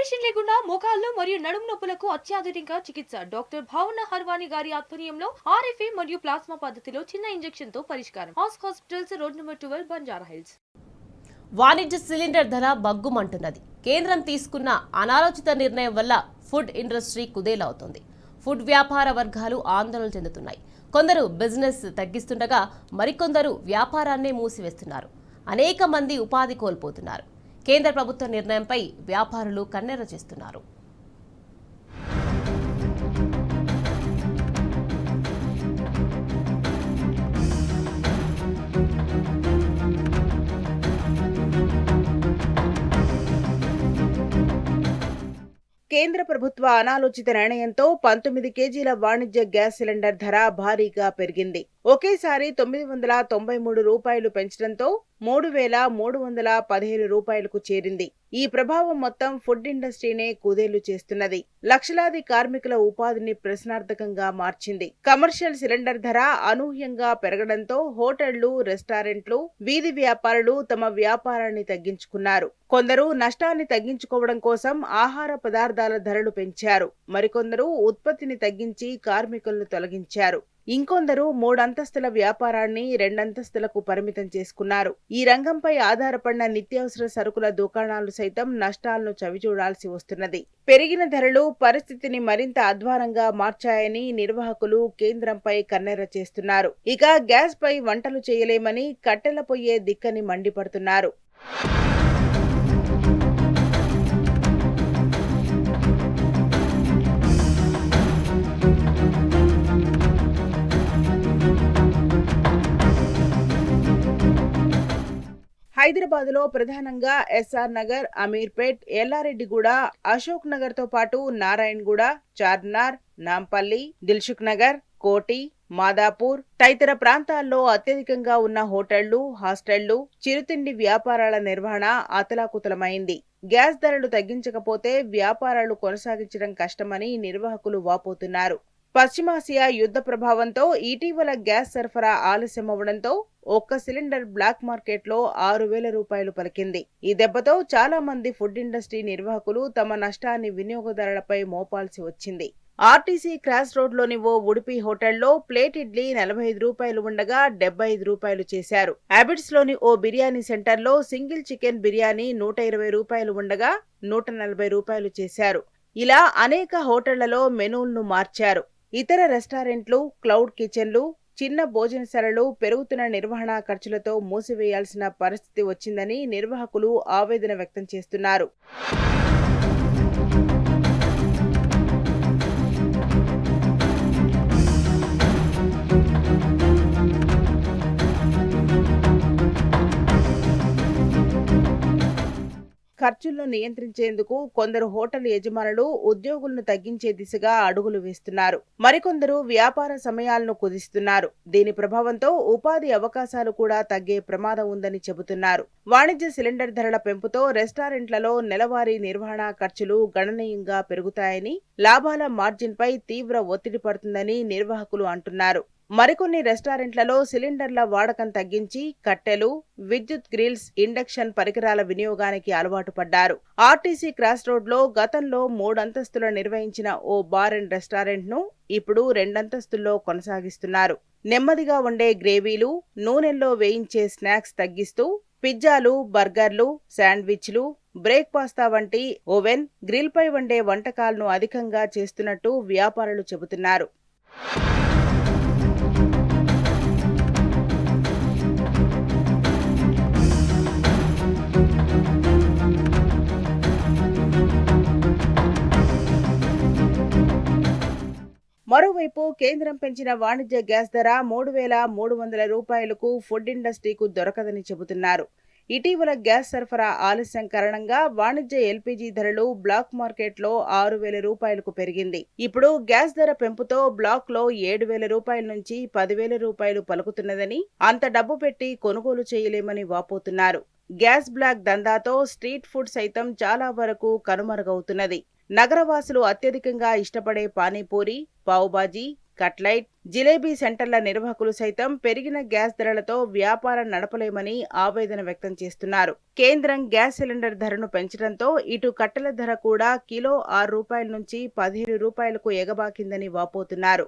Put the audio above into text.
Operation లేకుండా మోకాళ్లు మరియు నడుము నొప్పులకు అత్యాధునిక చికిత్స డాక్టర్ భావన హర్వాని గారి ఆధ్వర్యంలో ఆర్ఎఫ్ఏ మరియు ప్లాస్మా పద్ధతిలో చిన్న ఇంజెక్షన్ తో పరిష్కారం. Hospitals road number 12 Banjara hills. వాణిజ్య సిలిండర్ ధర బగ్గుమంటున్నది. కేంద్రం తీసుకున్న అనాలోచిత నిర్ణయం వల్ల ఫుడ్ ఇండస్ట్రీ కుదేలవుతోంది. ఫుడ్ వ్యాపార వర్గాలు ఆందోళన చెందుతున్నాయి. కొందరు బిజినెస్ తగ్గిస్తుండగా మరికొందరు వ్యాపారాన్నే మూసివేస్తున్నారు. అనేక మంది ఉపాధి కోల్పోతున్నారు. కేంద్ర ప్రభుత్వ నిర్ణయంపై వ్యాపారులు కన్నెర్ర చేస్తున్నారు. కేంద్ర ప్రభుత్వ అనాలోచిత నిర్ణయంతో 19 కేజీల వాణిజ్య గ్యాస్ సిలిండర్ ధర భారీగా పెరిగింది. ఒకేసారి 993 రూపాయలు పెంచడంతో 3,317 రూపాయలకు చేరింది. ఈ ప్రభావం మొత్తం ఫుడ్ ఇండస్ట్రీనే కుదేలు చేస్తున్నది. లక్షలాది కార్మికుల ఉపాధిని ప్రశ్నార్థకంగా మార్చింది. కమర్షియల్ సిలిండర్ ధర అనూహ్యంగా పెరగడంతో హోటళ్లు, రెస్టారెంట్లు, వీధి వ్యాపారులు తమ వ్యాపారాన్ని తగ్గించుకున్నారు. కొందరు నష్టాన్ని తగ్గించుకోవడం కోసం ఆహార పదార్థాల ధరలు పెంచారు. మరికొందరు ఉత్పత్తిని తగ్గించి కార్మికులను తొలగించారు. ఇంకొందరు 3 అంతస్తుల వ్యాపారాన్ని 2 అంతస్తులకు పరిమితం చేసుకున్నారు. ఈ రంగంపై ఆధారపడిన నిత్యావసర సరుకుల దుకాణాలు సైతం నష్టాలను చవిచూడాల్సి వస్తున్నది. పెరిగిన ధరలు పరిస్థితిని మరింత అధ్వానంగా మార్చాయని నిర్వాహకులు కేంద్రంపై కన్నెర్ర చేస్తున్నారు. ఇక గ్యాస్ పై వంటలు చేయలేమని కట్టెల పొయ్యే దిక్కని మండిపడుతున్నారు. హైదరాబాద్లో ప్రధానంగా ఎస్ఆర్ నగర్, అమీర్పేట్, ఎల్లారెడ్డిగూడ, అశోక్ నగర్ తో పాటు నారాయణగూడ, చార్మినార్, నాంపల్లి, దిల్సుఖ్ నగర్, కోటి, మాదాపూర్ తదితర ప్రాంతాల్లో అత్యధికంగా ఉన్న హోటళ్లు, హాస్టళ్లు, చిరుతిండి వ్యాపారాల నిర్వహణ అతలాకుతలమైంది. గ్యాస్ ధరలు తగ్గించకపోతే వ్యాపారాలు కొనసాగించడం కష్టమని నిర్వాహకులు వాపోతున్నారు. పశ్చిమాసియా యుద్ధ ప్రభావంతో ఇటీవల గ్యాస్ సరఫరా ఆలస్యమవడంతో ఒక్క సిలిండర్ బ్లాక్ మార్కెట్లో 6,000 రూపాయలు పలికింది. ఈ దెబ్బతో చాలా మంది ఫుడ్ ఇండస్ట్రీ నిర్వాహకులు తమ నష్టాన్ని వినియోగదారులపై మోపాల్సి వచ్చింది. ఆర్టీసీ క్రాస్ రోడ్లోని ఓ ఉడిపి హోటల్లో ప్లేట్ ఇడ్లీ 45 రూపాయలు ఉండగా 75 రూపాయలు చేశారు. హ్యాబిట్స్ లోని ఓ బిర్యానీ సెంటర్లో సింగిల్ చికెన్ బిర్యానీ 120 రూపాయలు ఉండగా 140 రూపాయలు చేశారు. ఇలా అనేక హోటళ్లలో మెనూలను మార్చారు. ఇతర రెస్టారెంట్లు, క్లౌడ్ కిచెన్లు, చిన్న భోజనశాలలు పెరుగుతున్న నిర్వహణ ఖర్చులతో మూసివేయాల్సిన పరిస్థితి వచ్చిందని నిర్వాహకులు ఆవేదన వ్యక్తం చేస్తున్నారు. ఖర్చులను నియంత్రించేందుకు కొందరు హోటల్ యజమానులు ఉద్యోగులను తగ్గించే దిశగా అడుగులు వేస్తున్నారు. మరికొందరు వ్యాపార సమయాలను కుదిస్తున్నారు. దీని ప్రభావంతో ఉపాధి అవకాశాలు కూడా తగ్గే ప్రమాదం ఉందని చెబుతున్నారు. వాణిజ్య సిలిండర్ ధరల పెంపుతో రెస్టారెంట్లలో నెలవారీ నిర్వహణ ఖర్చులు గణనీయంగా పెరుగుతాయని, లాభాల మార్జిన్పై తీవ్ర ఒత్తిడి పడుతుందని నిర్వాహకులు అంటున్నారు. మరికొన్ని రెస్టారెంట్లలో సిలిండర్ల వాడకం తగ్గించి కట్టెలు, విద్యుత్ గ్రిల్స్, ఇండక్షన్ పరికరాల వినియోగానికి అలవాటు పడ్డారు. ఆర్టీసీ క్రాస్ రోడ్లో గతంలో 3 అంతస్తులు నిర్వహించిన ఓ బార్ అండ్ రెస్టారెంట్ ను ఇప్పుడు 2 అంతస్తుల్లో కొనసాగిస్తున్నారు. నెమ్మదిగా వండే గ్రేవీలు, నూనెల్లో వేయించే స్నాక్స్ తగ్గిస్తూ పిజ్జాలు, బర్గర్లు, శాండ్విచ్లు, బ్రేక్ పాస్తా వంటి ఓవెన్, గ్రిల్ పై వండే వంటకాలను అధికంగా చేస్తున్నట్టు వ్యాపారులు చెబుతున్నారు. మరోవైపు కేంద్రం పెంచిన వాణిజ్య గ్యాస్ ధర 3,300 రూపాయలకు ఫుడ్ ఇండస్ట్రీకు దొరకదని చెబుతున్నారు. ఇటీవల గ్యాస్ సరఫరా ఆలస్యం కారణంగా వాణిజ్య ఎల్పీజీ ధరలు బ్లాక్ మార్కెట్లో 6,000 రూపాయలకు పెరిగింది. ఇప్పుడు గ్యాస్ ధర పెంపుతో బ్లాక్ లో 7,000 రూపాయల నుంచి 10,000 రూపాయలు పలుకుతున్నదని, అంత డబ్బు పెట్టి కొనుగోలు చేయలేమని వాపోతున్నారు. గ్యాస్ బ్లాక్ దందాతో స్ట్రీట్ ఫుడ్ సైతం చాలా వరకు కనుమరుగవుతున్నది. నగరవాసులు అత్యధికంగా ఇష్టపడే పానీపూరి, పావుబాజీ, కట్లైట్, జిలేబీ సెంటర్ల నిర్వాహకులు సైతం పెరిగిన గ్యాస్ ధరలతో వ్యాపారం నడపలేమని ఆవేదన వ్యక్తం చేస్తున్నారు. కేంద్రం గ్యాస్ సిలిండర్ ధరను పెంచడంతో ఇటు కట్టెల ధర కూడా కిలో 6 రూపాయల నుంచి 15 రూపాయలకు ఎగబాకిందని వాపోతున్నారు.